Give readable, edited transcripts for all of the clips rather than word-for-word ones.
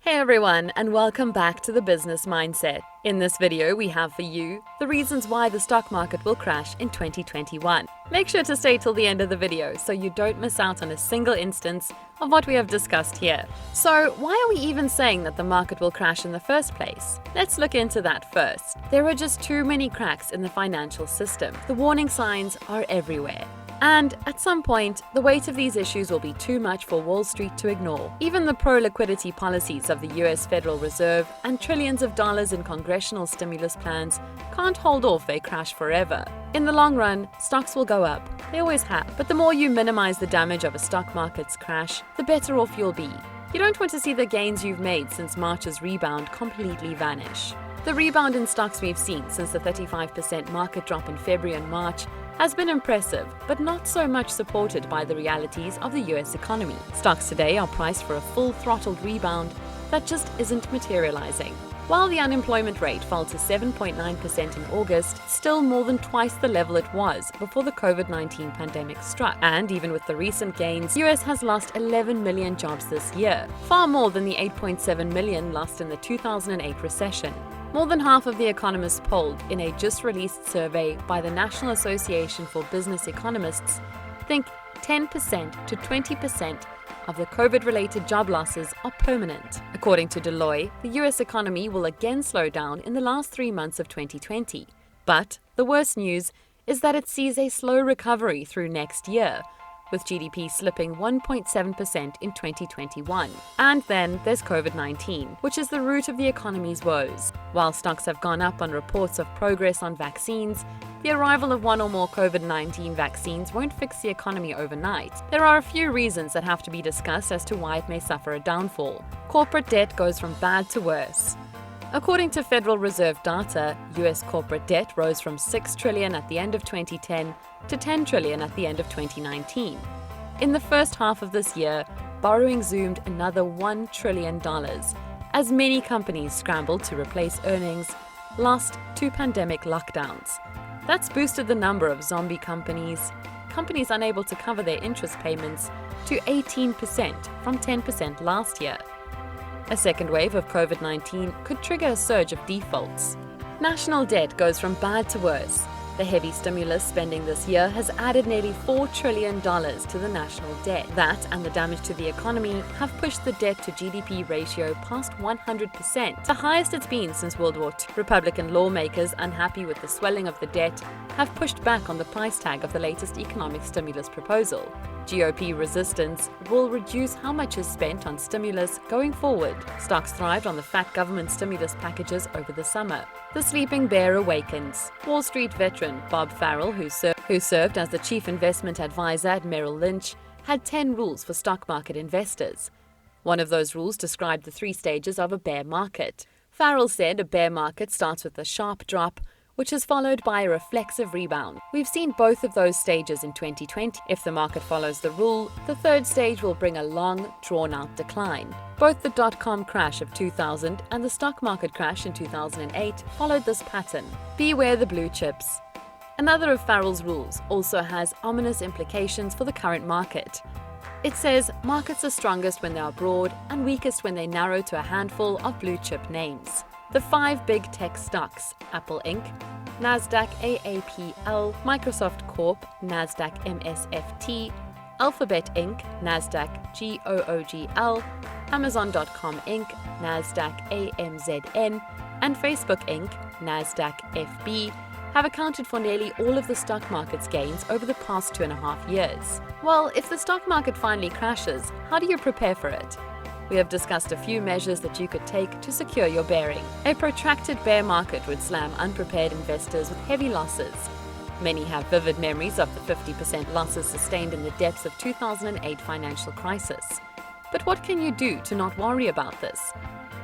Hey everyone, and welcome back to the Business Mindset. In this video, we have for you the reasons why the stock market will crash in 2021. Make sure to stay till the end of the video so you don't miss out on a single instance of what we have discussed here. So, why are we even saying that the market will crash in the first place? Let's look into that first. There are just too many cracks in the financial system. The warning signs are everywhere. And at some point, the weight of these issues will be too much for Wall Street to ignore. Even the pro-liquidity policies of the US Federal Reserve and trillions of dollars in congressional stimulus plans can't hold off a crash forever. In the long run, stocks will go up. They always have. But the more you minimize the damage of a stock market's crash, the better off you'll be. You don't want to see the gains you've made since March's rebound completely vanish. The rebound in stocks we've seen since the 35% market drop in February and March has been impressive, but not so much supported by the realities of the US economy. Stocks today are priced for a full-throttled rebound that just isn't materializing. While the unemployment rate fell to 7.9% in August, it's still more than twice the level it was before the COVID-19 pandemic struck. And even with the recent gains, the US has lost 11 million jobs this year, far more than the 8.7 million lost in the 2008 recession. More than half of the economists polled in a just-released survey by the National Association for Business Economists think 10% to 20% of the COVID-related job losses are permanent. According to Deloitte, the US economy will again slow down in the last 3 months of 2020. But the worst news is that it sees a slow recovery through next year, with GDP slipping 1.7% in 2021. And then there's COVID-19, which is the root of the economy's woes. While stocks have gone up on reports of progress on vaccines, the arrival of one or more COVID-19 vaccines won't fix the economy overnight. There are a few reasons that have to be discussed as to why it may suffer a downfall. Corporate debt goes from bad to worse. According to Federal Reserve data, US corporate debt rose from $6 trillion at the end of 2010 to $10 trillion at the end of 2019. In the first half of this year, borrowing zoomed another $1 trillion, as many companies scrambled to replace earnings lost to pandemic lockdowns. That's boosted the number of zombie companies unable to cover their interest payments, to 18% from 10% last year. A second wave of COVID-19 could trigger a surge of defaults. National debt goes from bad to worse. The heavy stimulus spending this year has added nearly $4 trillion to the national debt. That and the damage to the economy have pushed the debt to GDP ratio past 100%, the highest it's been since World War II. Republican lawmakers, unhappy with the swelling of the debt, have pushed back on the price tag of the latest economic stimulus proposal. GOP resistance will reduce how much is spent on stimulus going forward. Stocks thrived on the fat government stimulus packages over the summer. The sleeping bear awakens. Wall Street veteran Bob Farrell, who served as the chief investment advisor at Merrill Lynch, had 10 rules for stock market investors. One of those rules described the 3 stages of a bear market. Farrell said a bear market starts with a sharp drop, which is followed by a reflexive rebound. We've seen both of those stages in 2020. If the market follows the rule, the third stage will bring a long, drawn-out decline. Both the dot-com crash of 2000 and the stock market crash in 2008 followed this pattern. Beware the blue chips. Another of Farrell's rules also has ominous implications for the current market. It says markets are strongest when they are broad and weakest when they narrow to a handful of blue-chip names. The 5 big tech stocks, Apple Inc., Nasdaq AAPL, Microsoft Corp., Nasdaq MSFT, Alphabet Inc., Nasdaq GOOGL, Amazon.com Inc., Nasdaq AMZN, and Facebook Inc., Nasdaq FB, have accounted for nearly all of the stock market's gains over the past 2.5 years. Well, if the stock market finally crashes, how do you prepare for it? We have discussed a few measures that you could take to secure your bearing. A protracted bear market would slam unprepared investors with heavy losses. Many have vivid memories of the 50% losses sustained in the depths of 2008 financial crisis. But what can you do to not worry about this?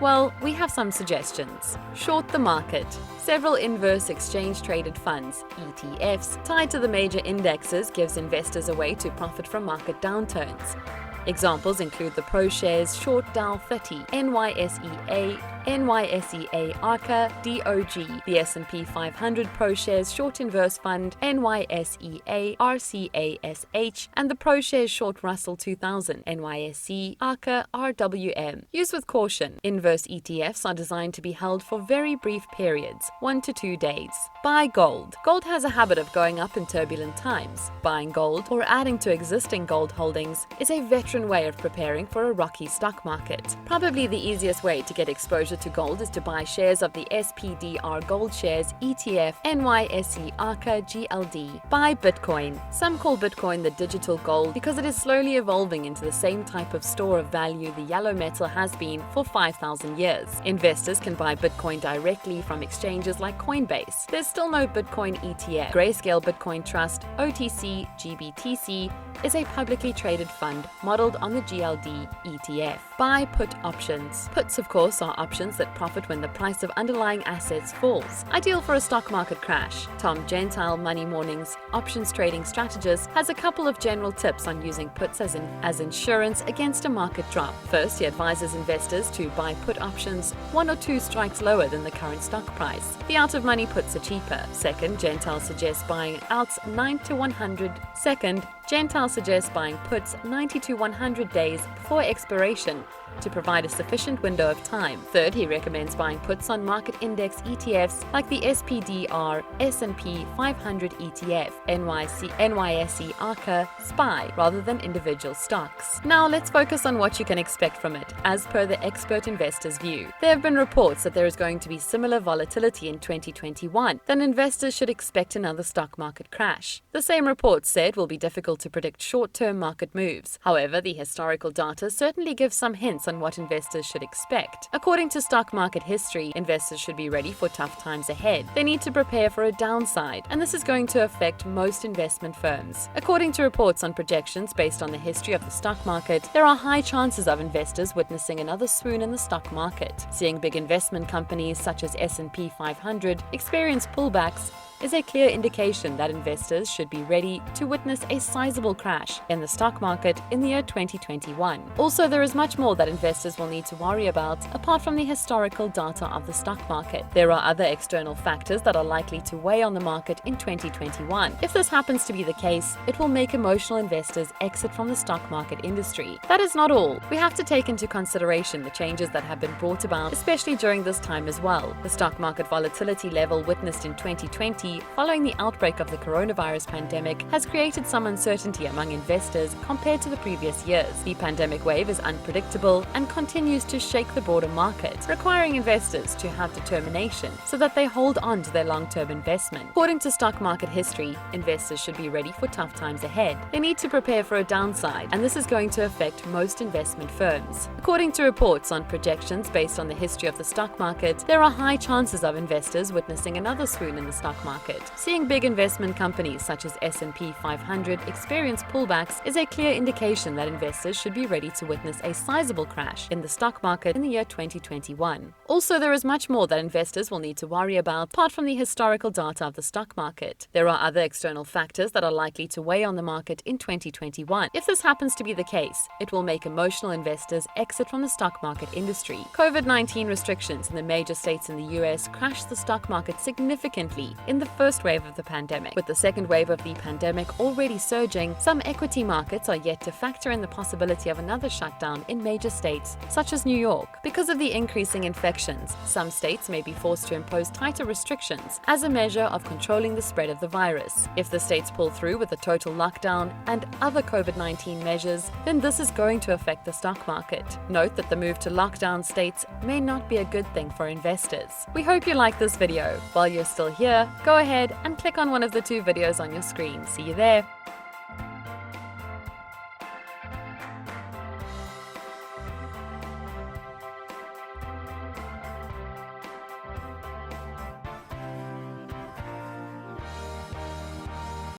Well, we have some suggestions. Short the market. Several inverse exchange-traded funds, ETFs, tied to the major indexes gives investors a way to profit from market downturns. Examples include the ProShares Short Dow 30, NYSEA, NYSEA ARCA, DOG, the S&P 500 ProShares Short Inverse Fund, NYSEA RCASH, and the ProShares Short Russell 2000, NYSE ARCA RWM. Use with caution. Inverse ETFs are designed to be held for very brief periods, 1 to 2 days. Buy gold. Gold has a habit of going up in turbulent times. Buying gold or adding to existing gold holdings is a veteran way of preparing for a rocky stock market. Probably the easiest way to get exposure to gold is to buy shares of the SPDR Gold Shares ETF NYSE ARCA GLD. Buy Bitcoin. Some call Bitcoin the digital gold because it is slowly evolving into the same type of store of value the yellow metal has been for 5,000 years. Investors can buy Bitcoin directly from exchanges like Coinbase. There's still no Bitcoin ETF. Grayscale Bitcoin Trust, OTC GBTC, is a publicly traded fund modeled on the GLD ETF. Buy put options. Puts, of course, are options that profit when the price of underlying assets falls. Ideal for a stock market crash. Tom Gentile, Money Morning's options trading strategist, has a couple of general tips on using puts as insurance against a market drop. First, he advises investors to buy put options 1 or 2 strikes lower than the current stock price. The out-of-money puts are cheaper. Second, Gentile suggests buying outs 9 to 100. Second, Gentile suggests buying puts 90 to 100 days before expiration to provide a sufficient window of time. Third, he recommends buying puts on market index ETFs like the SPDR S&P 500 ETF, NYSE ARCA, SPY, rather than individual stocks. Now let's focus on what you can expect from it, as per the expert investor's view. There have been reports that there is going to be similar volatility in 2021, then investors should expect another stock market crash. The same report said it will be difficult to predict short-term market moves. However, the historical data certainly gives some hints on what investors should expect. According to stock market history, investors should be ready for tough times ahead. They need to prepare for a downside, and this is going to affect most investment firms. According to reports on projections based on the history of the stock market, there are high chances of investors witnessing another swoon in the stock market. Seeing big investment companies such as S&P 500 experience pullbacks is a clear indication that investors should be ready to witness a sizable crash in the stock market in the year 2021. Also, there is much more that investors will need to worry about apart from the historical data of the stock market. There are other external factors that are likely to weigh on the market in 2021. If this happens to be the case, it will make emotional investors exit from the stock market industry. That is not all. We have to take into consideration the changes that have been brought about, especially during this time as well. The stock market volatility level witnessed in 2020 following the outbreak of the coronavirus pandemic has created some uncertainty among investors compared to the previous years. The pandemic wave is unpredictable and continues to shake the broader market, requiring investors to have determination so that they hold on to their long-term investment. According to stock market history, investors should be ready for tough times ahead. They need to prepare for a downside, and this is going to affect most investment firms. According to reports on projections based on the history of the stock market, there are high chances of investors witnessing another swoon in the stock market. Seeing big investment companies such as S&P 500 experience pullbacks is a clear indication that investors should be ready to witness a sizable crash in the stock market in the year 2021. Also, there is much more that investors will need to worry about apart from the historical data of the stock market. There are other external factors that are likely to weigh on the market in 2021. If this happens to be the case, it will make emotional investors exit from the stock market industry. COVID-19 restrictions in the major states in the US crashed the stock market significantly in the first wave of the pandemic. With the second wave of the pandemic already surging, some equity markets are yet to factor in the possibility of another shutdown in major states, such as New York. Because of the increasing infections, some states may be forced to impose tighter restrictions as a measure of controlling the spread of the virus. If the states pull through with a total lockdown and other COVID-19 measures, then this is going to affect the stock market. Note that the move to lockdown states may not be a good thing for investors. We hope you like this video. While you're still here, go ahead and click on one of the 2 videos on your screen. See you there.